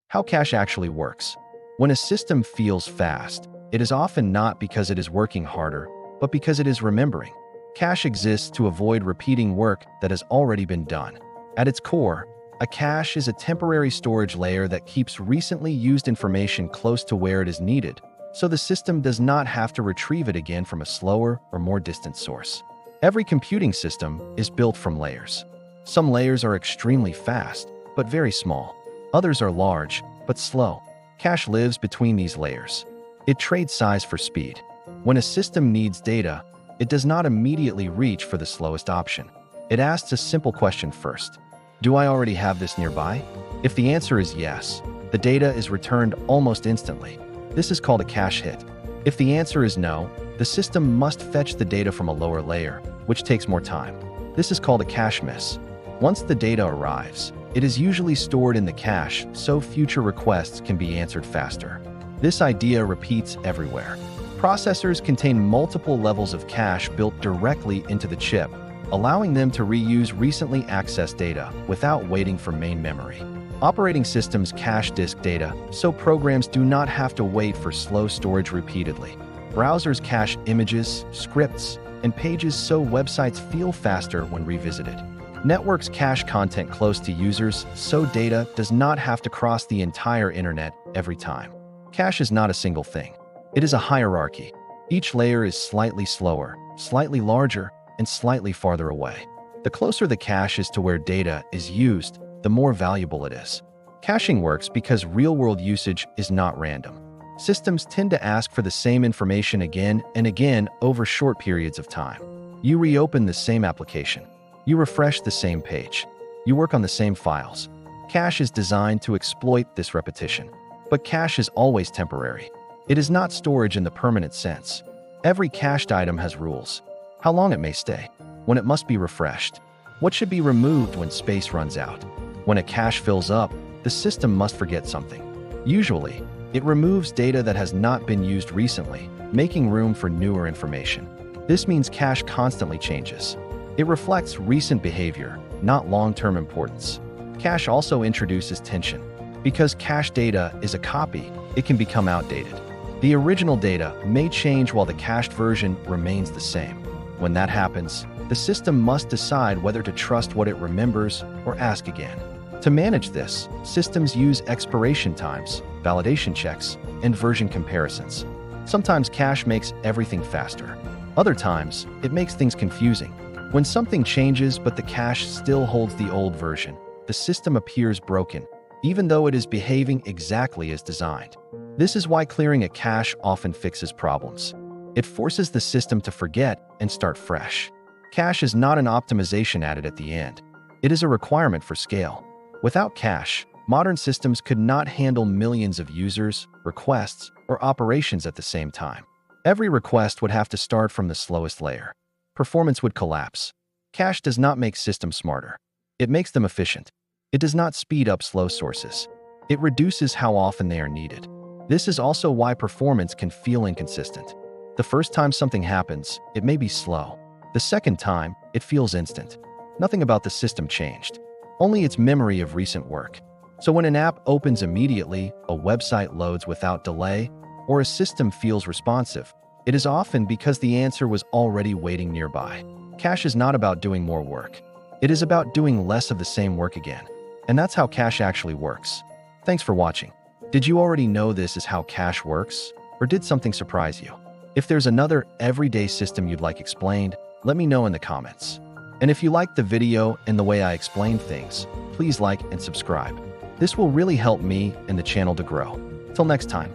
How cache actually works. When a system feels fast, it is often not because it is working harder, but because it is remembering. Cache exists to avoid repeating work that has already been done. At its core, a cache is a temporary storage layer that keeps recently used information close to where it is needed, so the system does not have to retrieve it again from a slower or more distant source. Every computing system is built from layers. Some layers are extremely fast, but very small. Others are large, but slow. Cache lives between these layers. It trades size for speed. When a system needs data, it does not immediately reach for the slowest option. It asks a simple question first. Do I already have this nearby? If the answer is yes, the data is returned almost instantly. This is called a cache hit. If the answer is no, the system must fetch the data from a lower layer, which takes more time. This is called a cache miss. Once the data arrives, it is usually stored in the cache so future requests can be answered faster. This idea repeats everywhere. Processors contain multiple levels of cache built directly into the chip, allowing them to reuse recently accessed data without waiting for main memory. Operating systems cache disk data so programs do not have to wait for slow storage repeatedly. Browsers cache images, scripts, and pages so websites feel faster when revisited. Networks cache content close to users so data does not have to cross the entire internet every time. Cache is not a single thing. It is a hierarchy. Each layer is slightly slower, slightly larger, and slightly farther away. The closer the cache is to where data is used, the more valuable it is. Caching works because real-world usage is not random. Systems tend to ask for the same information again and again over short periods of time. You reopen the same application. You refresh the same page. You work on the same files. Cache is designed to exploit this repetition. But cache is always temporary. It is not storage in the permanent sense. Every cached item has rules. How long it may stay, when it must be refreshed, what should be removed when space runs out. When a cache fills up, the system must forget something. Usually, it removes data that has not been used recently, making room for newer information. This means cache constantly changes. It reflects recent behavior, not long-term importance. Cache also introduces tension. Because cache data is a copy, it can become outdated. The original data may change while the cached version remains the same. When that happens, the system must decide whether to trust what it remembers or ask again. To manage this, systems use expiration times, validation checks, and version comparisons. Sometimes cache makes everything faster. Other times, it makes things confusing. When something changes but the cache still holds the old version, the system appears broken, even though it is behaving exactly as designed. This is why clearing a cache often fixes problems. It forces the system to forget and start fresh. Cache is not an optimization added at the end. It is a requirement for scale. Without cache, modern systems could not handle millions of users, requests, or operations at the same time. Every request would have to start from the slowest layer. Performance would collapse. Cache does not make systems smarter. It makes them efficient. It does not speed up slow sources. It reduces how often they are needed. This is also why performance can feel inconsistent. The first time something happens, it may be slow. The second time, it feels instant. Nothing about the system changed. Only its memory of recent work. So when an app opens immediately, a website loads without delay, or a system feels responsive, it is often because the answer was already waiting nearby. Cache is not about doing more work. It is about doing less of the same work again. And that's how cache actually works. Thanks for watching. Did you already know this is how cache works? Or did something surprise you? If there's another everyday system you'd like explained, let me know in the comments. And if you liked the video and the way I explained things, please like and subscribe. This will really help me and the channel to grow. Till next time.